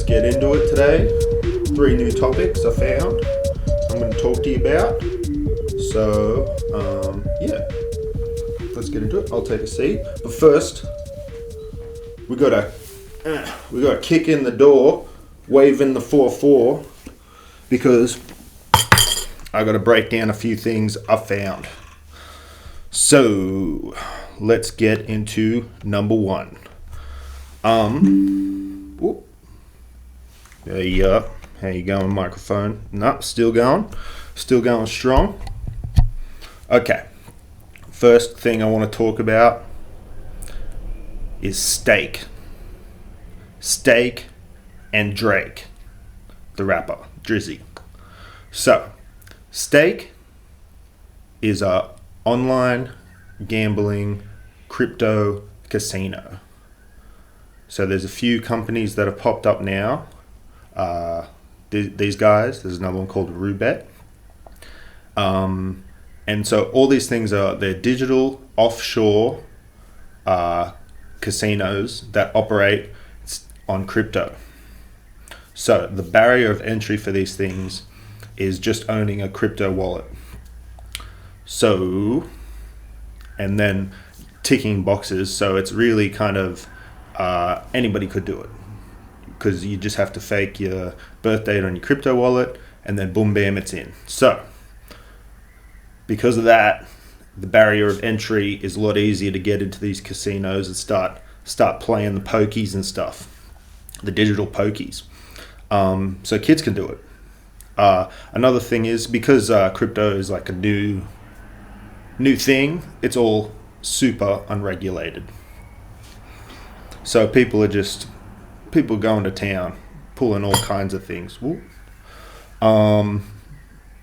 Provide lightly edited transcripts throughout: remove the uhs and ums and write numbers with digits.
get into it today. 3 new topics I found I'm going to talk to you about. So, yeah, let's get into it. I'll take a seat. But first, we got to kick in the door, wave in the 4-4, because I got to break down a few things I found. So, let's get into number 1. There you go. How you going, microphone? No, still going strong. Okay. First thing I want to talk about is Stake and Drake, the rapper, Drizzy. So, Stake is a online gambling crypto casino. So there's a few companies that have popped up now. These guys, there's another one called Roobet. And so all these things they're digital offshore casinos that operate on crypto. So the barrier of entry for these things is just owning a crypto wallet. So, and then ticking boxes. So it's really kind of anybody could do it, because you just have to fake your birth date on your crypto wallet, and then boom, bam, it's in. So, because of that, the barrier of entry is a lot easier to get into these casinos and start playing the pokies and stuff, the digital pokies. So kids can do it. Another thing is, because crypto is like a new thing, it's all super unregulated. So people going to town, pulling all kinds of things.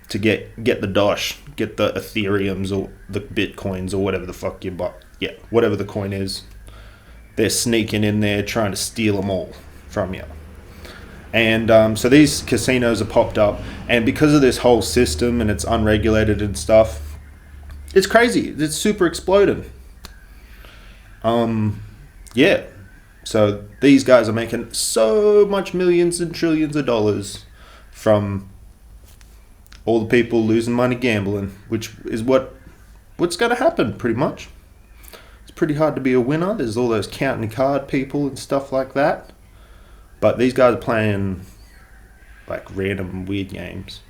To get the Dosh, get the Ethereums or the Bitcoins or whatever the fuck you buy. Yeah, whatever the coin is. They're sneaking in there trying to steal them all from you. And so these casinos are popped up, and because of this whole system and it's unregulated and stuff, it's crazy. It's super exploding. Yeah. So these guys are making so much millions and trillions of dollars from all the people losing money gambling, which is what's going to happen pretty much. It's pretty hard to be a winner. There's all those counting card people and stuff like that. But these guys are playing like random weird games.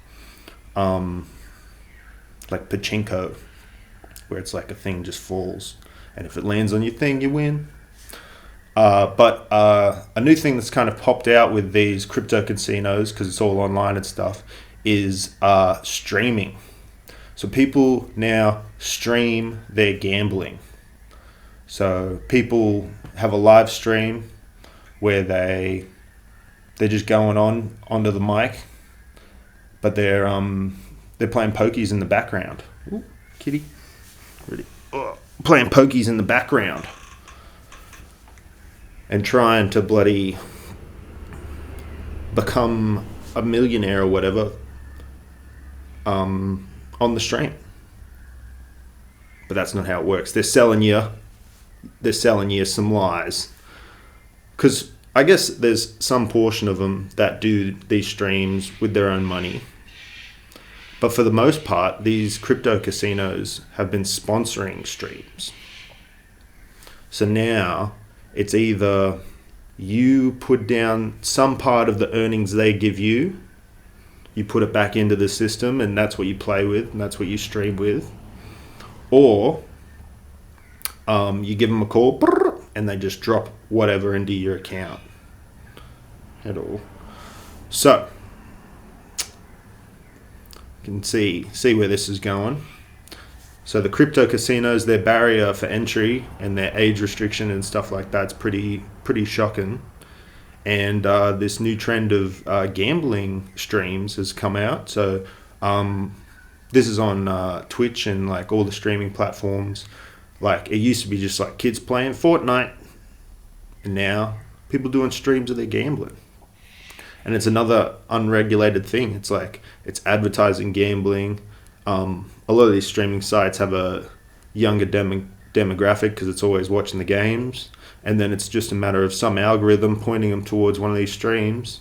Like pachinko, where it's like a thing just falls, and if it lands on your thing, you win. But a new thing that's kind of popped out with these crypto casinos, because it's all online and stuff, is streaming. So people now stream their gambling. So people have a live stream where they're just going onto the mic, but they're playing pokies in the background. Ooh, kitty. Ready. Playing pokies in the background. And trying to bloody become a millionaire or whatever on the stream. But that's not how it works. They're selling you some lies. Because I guess there's some portion of them that do these streams with their own money. But for the most part, these crypto casinos have been sponsoring streams. So now it's either you put down some part of the earnings they give you, you put it back into the system, and that's what you play with, and that's what you stream with. Or you give them a call, and they just drop whatever into your account at all. So, you can see where this is going. So the crypto casinos, their barrier for entry and their age restriction and stuff like that's pretty shocking. And this new trend of gambling streams has come out. So this is on Twitch and like all the streaming platforms. Like it used to be just like kids playing Fortnite, and now people doing streams of their gambling. And it's another unregulated thing. It's like it's advertising gambling. A lot of these streaming sites have a younger demographic because it's always watching the games, and then it's just a matter of some algorithm pointing them towards one of these streams,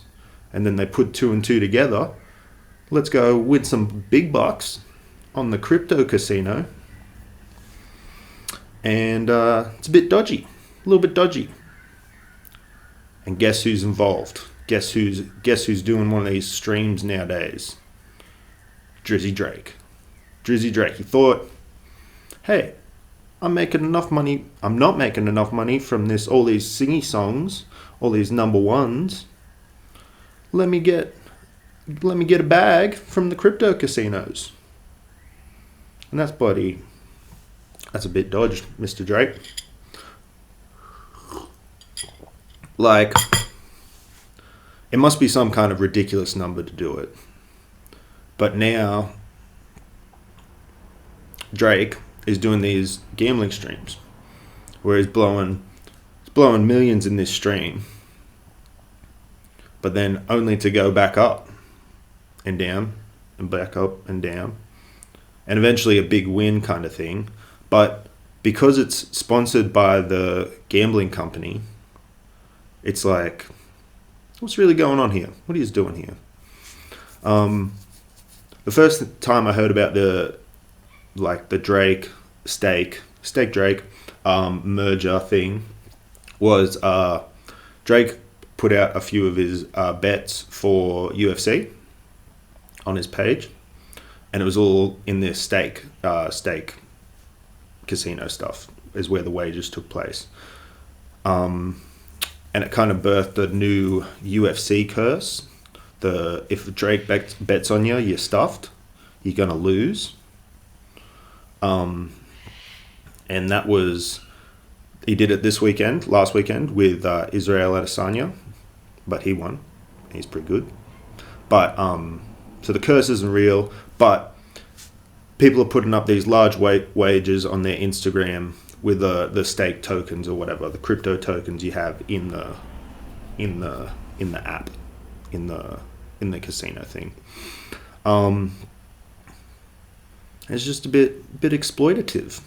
and then they put two and two together. Let's go win some big bucks on the crypto casino. And it's a bit dodgy, a little bit dodgy. And guess who's involved? Guess who's doing one of these streams nowadays? Drake. He thought, hey, I'm making enough money. I'm not making enough money from all these singy songs, all these number ones. Let me get a bag from the crypto casinos. And that's a bit dodged, Mr. Drake. Like, it must be some kind of ridiculous number to do it. But now, Drake is doing these gambling streams where he's blowing millions in this stream, but then only to go back up and down and back up and down, and eventually a big win kind of thing. But because it's sponsored by the gambling company, it's like, what's really going on here? What are you doing here? The first time I heard about the Drake Stake+Drake merger thing was Drake put out a few of his bets for UFC on his page, and it was all in this stake casino stuff is where the wagers took place. And it kind of birthed a new UFC curse. If Drake bets on you, you're stuffed. You're going to lose. And that was... He did it last weekend, with Israel Adesanya. But he won. He's pretty good. But, so the curse isn't real. But people are putting up these large wagers on their Instagram with the stake tokens or whatever, the crypto tokens you have in the app, in the casino thing. It's just a bit exploitative,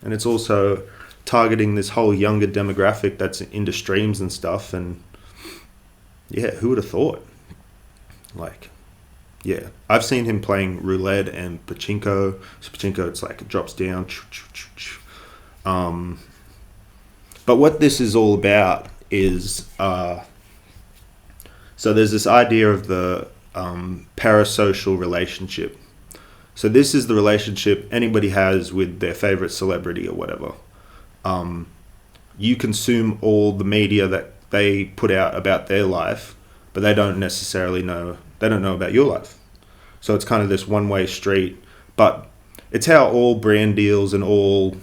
and it's also targeting this whole younger demographic that's into streams and stuff. And yeah, who would have thought? Like, yeah, I've seen him playing roulette and pachinko. So pachinko, it's like it drops down. But what this is all about is, so there's this idea of the parasocial relationship. So this is the relationship anybody has with their favorite celebrity or whatever. You consume all the media that they put out about their life, but they don't necessarily know, they don't know about your life. So it's kind of this one-way street, but it's how all brand deals and all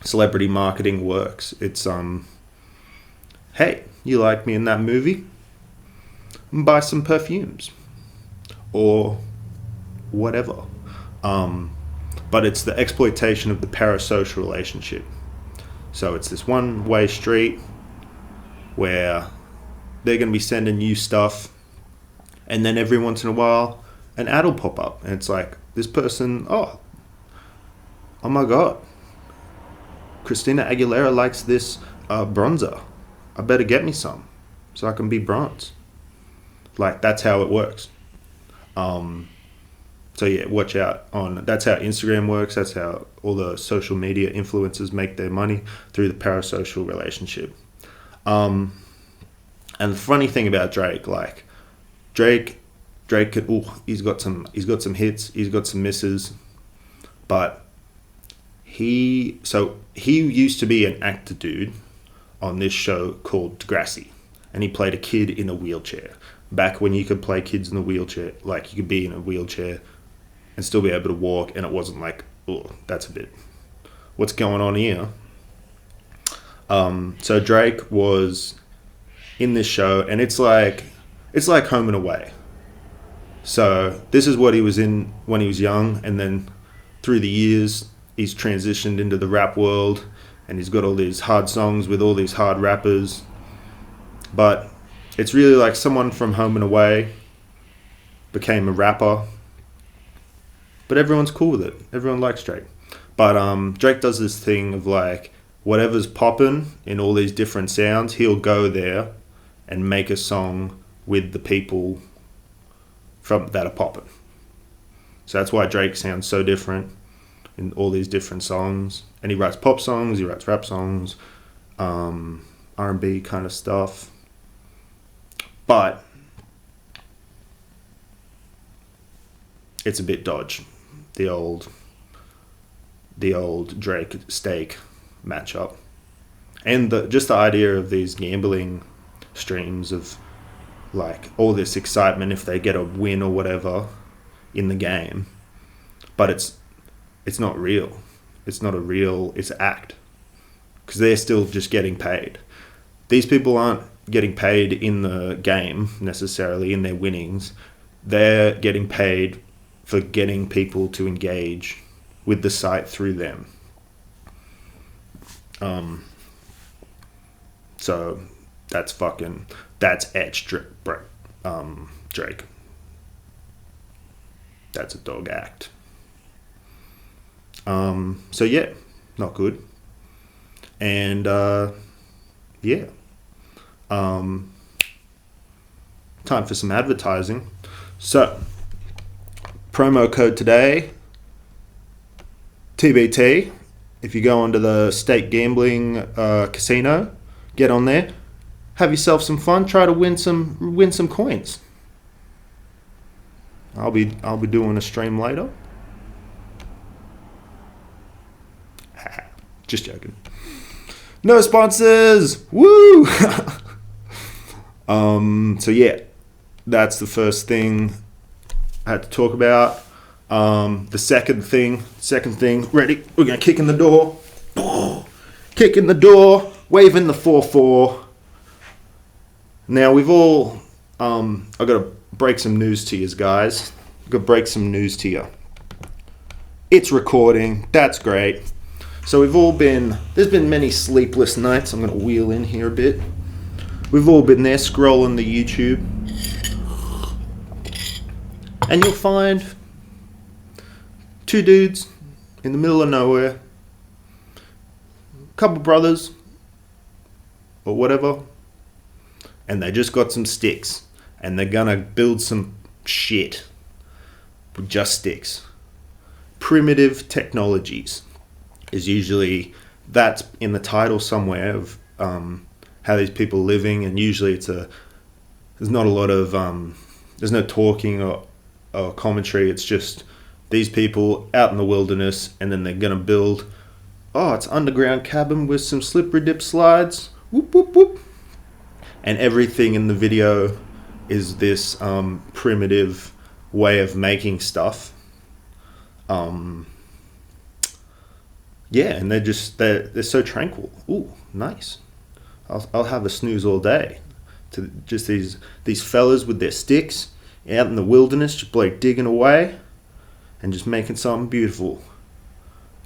celebrity marketing works. It's, hey, you like me in that movie? Buy some perfumes or whatever. But it's the exploitation of the parasocial relationship. So it's this one-way street where they're going to be sending you stuff, and then every once in a while an ad will pop up, and it's like, this person, oh my god, Christina Aguilera likes this bronzer. I better get me some so I can be bronze. Like, that's how it works. So yeah, watch out on, that's how Instagram works. That's how all the social media influencers make their money, through the parasocial relationship. And the funny thing about Drake, like Drake could, he's got some hits, he's got some misses, but he used to be an actor dude on this show called Degrassi, and he played a kid in a wheelchair. Back when you could play kids in a wheelchair, like you could be in a wheelchair and still be able to walk, and it wasn't like, oh, that's a bit, what's going on here? So Drake was in this show, and it's like Home and Away. So this is what he was in when he was young, and then through the years he's transitioned into the rap world, and he's got all these hard songs with all these hard rappers. But it's really like someone from Home and Away became a rapper, but everyone's cool with it. Everyone likes Drake. But Drake does this thing of like, whatever's popping in all these different sounds, he'll go there and make a song with the people from that are popping. So that's why Drake sounds so different in all these different songs. And he writes pop songs, he writes rap songs, R&B kind of stuff. But it's a bit dodge, the old Drake Stake matchup. And just the idea of these gambling streams of like all this excitement if they get a win or whatever in the game, but it's not real. It's not a real, it's act, because they're still just getting paid. These people aren't getting paid in the game necessarily in their winnings. They're getting paid for getting people to engage with the site through them. So that's Drake. That's a dog act. So yeah, not good. And yeah. Time for some advertising. So promo code today, TBT. If you go onto the Stake Gambling casino, get on there, have yourself some fun, try to win some coins. I'll be doing a stream later. Just joking. No sponsors. Woo. So yeah, that's the first thing I had to talk about. The second thing, ready? We're gonna kick in the door. Kick in the door, waving the 4-4. Now we've all, I've got to break some news to you guys. It's recording, that's great. So there's been many sleepless nights. I'm going to wheel in here a bit. We've all been there scrolling the YouTube. And you'll find two dudes in the middle of nowhere, a couple brothers or whatever, and they just got some sticks and they're gonna build some shit with just sticks. Primitive technologies is usually, that's in the title somewhere of how these people are living, and usually there's not a lot of there's no talking or commentary. It's just these people out in the wilderness, and then they're gonna build, it's underground cabin with some slippery dip slides, whoop whoop whoop, and everything in the video is this primitive way of making stuff. Yeah, and they're so tranquil. Ooh, nice. I'll have a snooze all day. To just these fellas with their sticks out in the wilderness, just like digging away and just making something beautiful,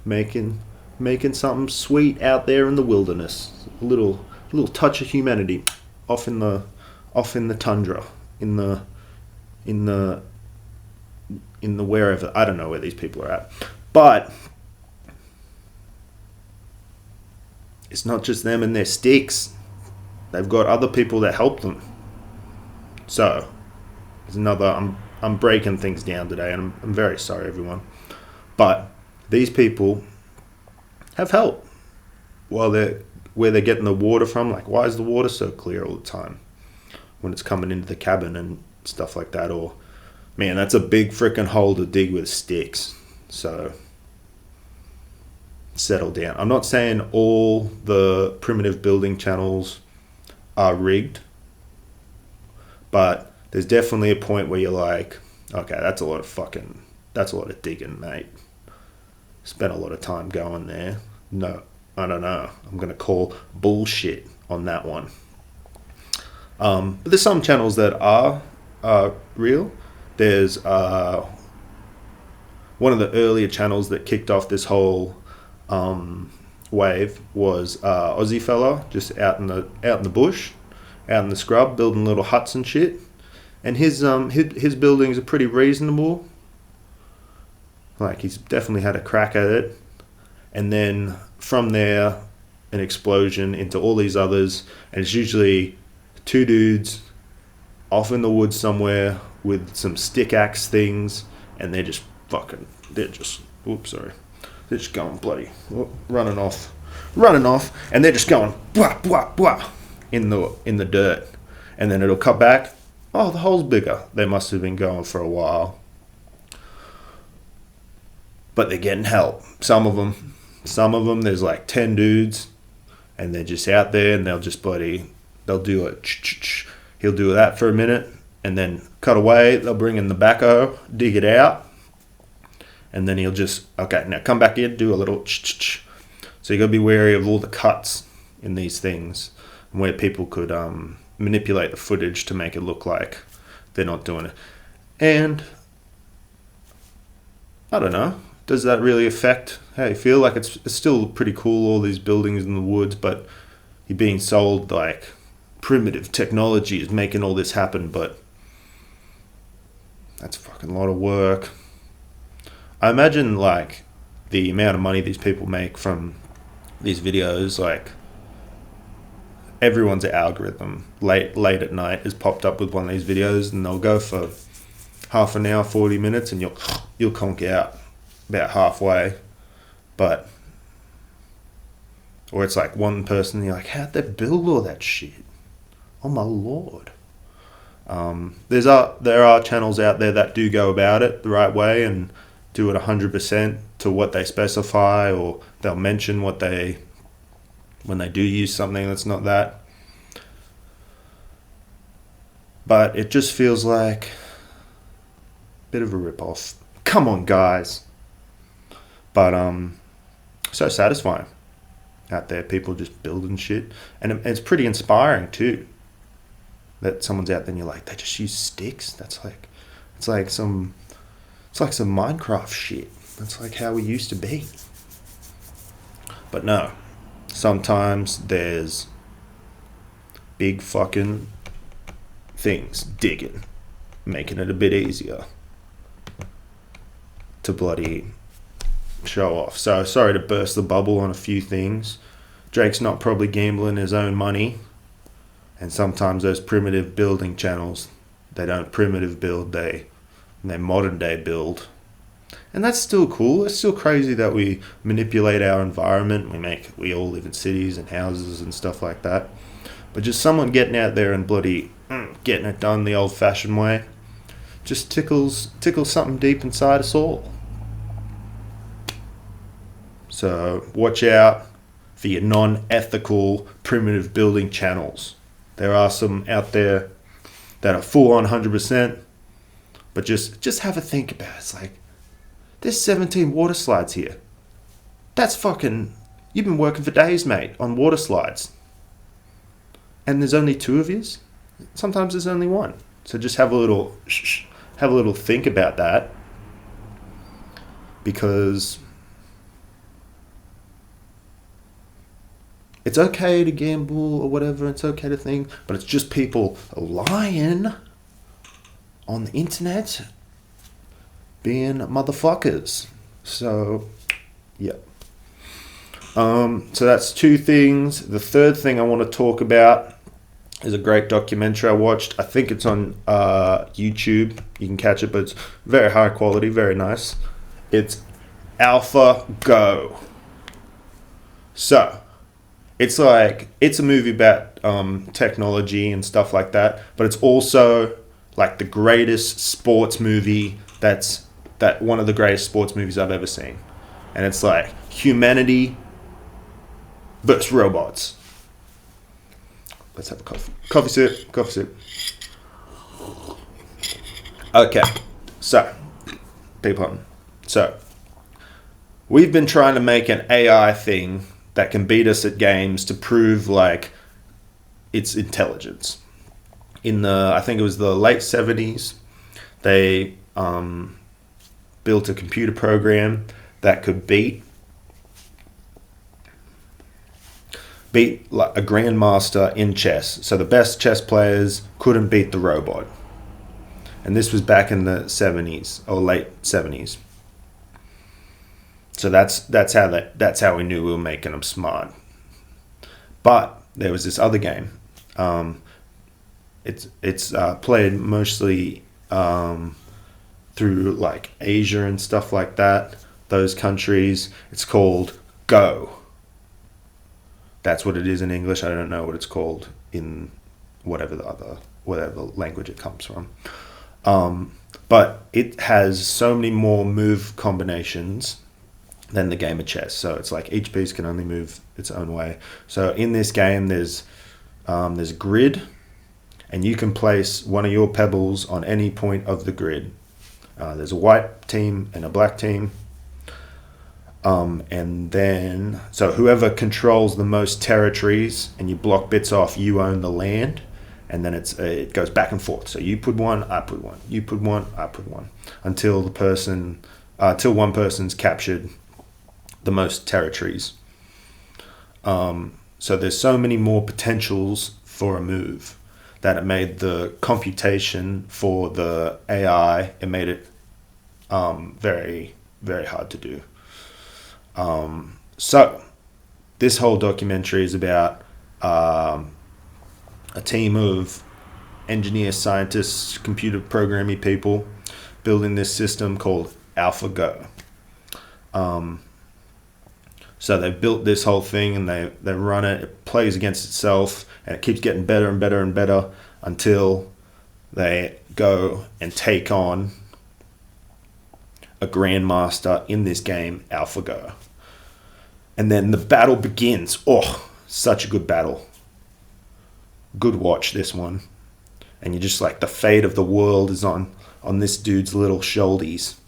making something sweet out there in the wilderness. A little touch of humanity off in the tundra, in the wherever. I don't know where these people are at, but it's not just them and their sticks. They've got other people that help them. So there's another. I'm breaking things down today, and I'm very sorry, everyone. But these people have help where they're getting the water from. Like, why is the water so clear all the time when it's coming into the cabin and stuff like that? Or, man, that's a big freaking hole to dig with sticks. So settle down. I'm not saying all the primitive building channels are rigged, but there's definitely a point where you're like, okay, that's a lot of digging, mate. Spent a lot of time going there. No, I don't know. I'm going to call bullshit on that one. But there's some channels that are real. There's one of the earlier channels that kicked off this whole wave was Aussie fella, just out in the bush, out in the scrub, building little huts and shit. And his buildings are pretty reasonable. Like, he's definitely had a crack at it. And then from there, an explosion into all these others, and it's usually two dudes off in the woods somewhere with some stick axe things, and they're just they're just going bloody, running off, and they're just going blah blah blah in the dirt, and then it'll cut back. Oh, the hole's bigger. They must have been going for a while, but they're getting help. Some of them, there's like 10 dudes, and they're just out there, and they'll do it. He'll do that for a minute, and then cut away. They'll bring in the backhoe, dig it out, and then he'll just, okay, now come back in, do a little So you got to be wary of all the cuts in these things, and where people could manipulate the footage to make it look like they're not doing it. And I don't know, does that really affect how you feel? Like, it's still pretty cool, all these buildings in the woods, but you're being sold like primitive technology is making all this happen, but that's a fucking lot of work. I imagine like the amount of money these people make from these videos, like everyone's algorithm late at night has popped up with one of these videos, and they'll go for half an hour, 40 minutes, and you'll conk out about halfway. But or it's like one person, you're like, how'd they build all that shit? Oh my lord. There are channels out there that do go about it the right way and do it 100% to what they specify, or they'll mention when they do use something that's not that. But it just feels like a bit of a rip-off. Come on, guys. But so satisfying out there, people just building shit, and it's pretty inspiring too. That someone's out there and you're like, they just use sticks. It's like some Minecraft shit. That's like how we used to be. But no, sometimes there's big fucking things digging, making it a bit easier to bloody show off. So sorry to burst the bubble on a few things. Drake's not probably gambling his own money, and sometimes those primitive building channels, they don't primitive build, they modern day build. And that's still cool. It's still crazy that we manipulate our environment. We all live in cities and houses and stuff like that. But just someone getting out there and bloody getting it done the old fashioned way just tickles something deep inside us all. So watch out for your non-ethical primitive building channels. There are some out there that are full on 100%, but just have a think about it. It's like, there's 17 water slides here. That's fucking, you've been working for days, mate, on water slides. And there's only 2 of yous? Sometimes there's only 1. So just have a little think about that, because it's okay to gamble or whatever, it's okay to think, but it's just people lying on the internet being motherfuckers. So, yeah. So that's 2 things. The third thing I want to talk about is a great documentary I watched. I think it's on YouTube. You can catch it, but it's very high quality, very nice. It's AlphaGo. So, it's a movie about technology and stuff like that, but it's also like the greatest sports movie one of the greatest sports movies I've ever seen. And it's like humanity versus robots. Let's have a coffee sip. Okay, so people, so we've been trying to make an AI thing that can beat us at games to prove like its intelligence. I think it was the late 70s, they built a computer program that could beat like a grandmaster in chess. So the best chess players couldn't beat the robot. And this was back in the 70s or late 70s. So that's how we knew we were making them smart. But there was this other game. It's played mostly through like Asia and stuff like that. Those countries. It's called Go. That's what it is in English. I don't know what it's called in whatever language it comes from. But it has so many more move combinations than the game of chess. So it's like each piece can only move its own way. So in this game, there's a grid, and you can place one of your pebbles on any point of the grid. There's a white team and a black team. And then, so whoever controls the most territories and you block bits off, you own the land. And then it goes back and forth. So you put one, I put one. You put one, I put one. Until one person's captured the most territories. So there's so many more potentials for a move that it made the computation for the AI, it made it very, very hard to do. So this whole documentary is about a team of engineers, scientists, computer programming people building this system called AlphaGo. So they built this whole thing and they run it. It plays against itself and it keeps getting better and better and better until they go and take on a grandmaster in this game, AlphaGo. And then the battle begins. Oh, such a good battle. Good watch, this one. And you're just like, the fate of the world is on this dude's little shoulders.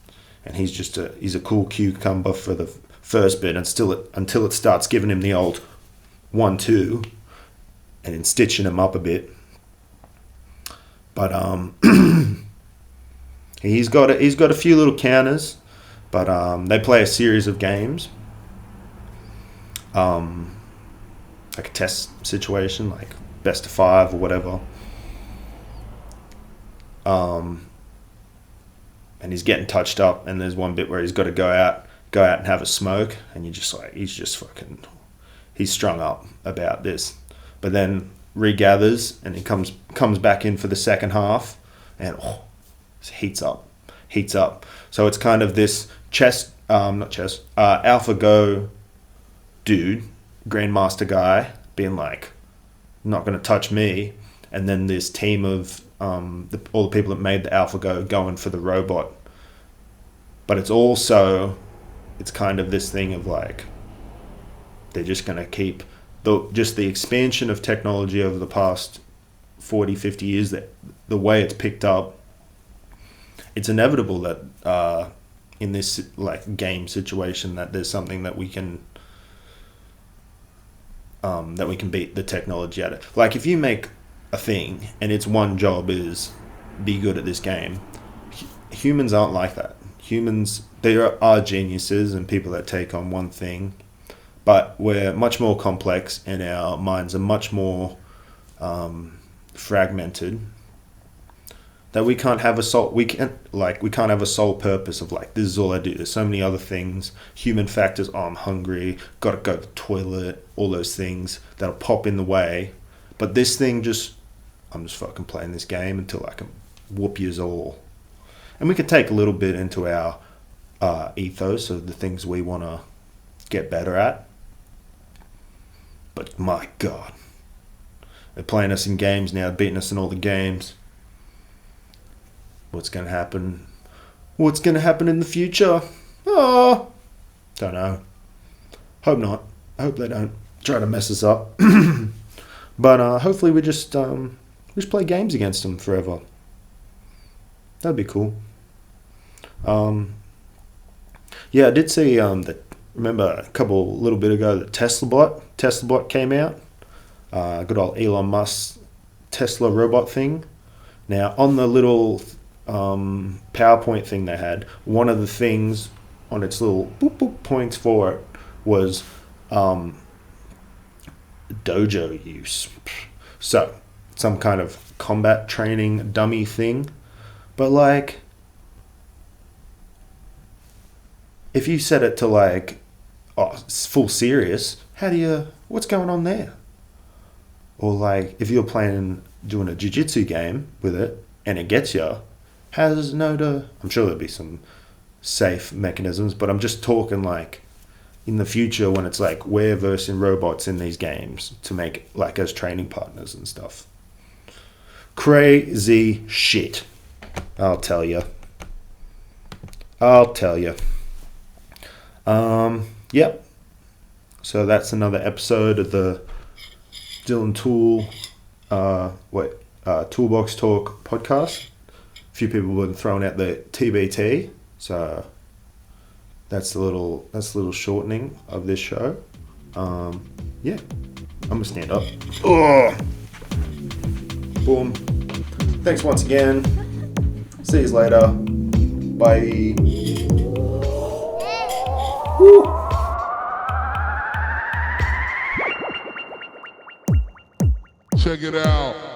And he's a cool cucumber for the first bit until it starts giving him the old 1-2 and then stitching him up a bit. But he's got a few little counters, but they play a series of games. Like a test situation, like best of 5 or whatever. And he's getting touched up, and there's one bit where he's got to go out and have a smoke, and you're just like, he's strung up about this. But then regathers, and he comes back in for the second half, and heats up. So it's kind of this AlphaGo dude, grandmaster guy, being like, not going to touch me, and then this team of all the people that made the AlphaGo going for the robot. But it's kind of this thing of like, they're just going to keep the expansion of technology over the past 40, 50 years, that the way it's picked up, it's inevitable that in this like game situation that there's something that we can beat the technology at it. Like if you make a thing and its one job is be good at this game, humans aren't like that. Humans, there are geniuses and people that take on one thing, but we're much more complex and our minds are much more fragmented, that we can't have a sole purpose of like, this is all I do. There's so many other things, human factors. I'm hungry, gotta go to the toilet, all those things that'll pop in the way. But this thing I'm just fucking playing this game until I can whoop yous all. And we could take a little bit into our ethos of the things we want to get better at. But my God, they're playing us in games now, beating us in all the games. What's going to happen? What's going to happen in the future? Oh, don't know. Hope not. I hope they don't try to mess us up. But hopefully we just play games against them forever. That'd be cool. Yeah, I did see that. Remember a little bit ago that Tesla bot came out. Good old Elon Musk Tesla robot thing. Now on the little PowerPoint thing they had, one of the things on its little boop boop points for it was dojo use. So some kind of combat training dummy thing. But like, if you set it to like, it's full serious, what's going on there? Or like, if you're playing doing a jiu-jitsu game with it and it gets you, has I'm sure there'll be some safe mechanisms, but I'm just talking like in the future when it's like we're versing robots in these games to make like as training partners and stuff. Crazy shit. I'll tell you. Yep. So that's another episode of the Dylan Toolbox Talk podcast. A few people have been throwing out the TBT, so that's a little shortening of this show. Yeah, I'm gonna stand up. Oh, boom. Thanks once again. See you later. Bye. Woo. Check it out.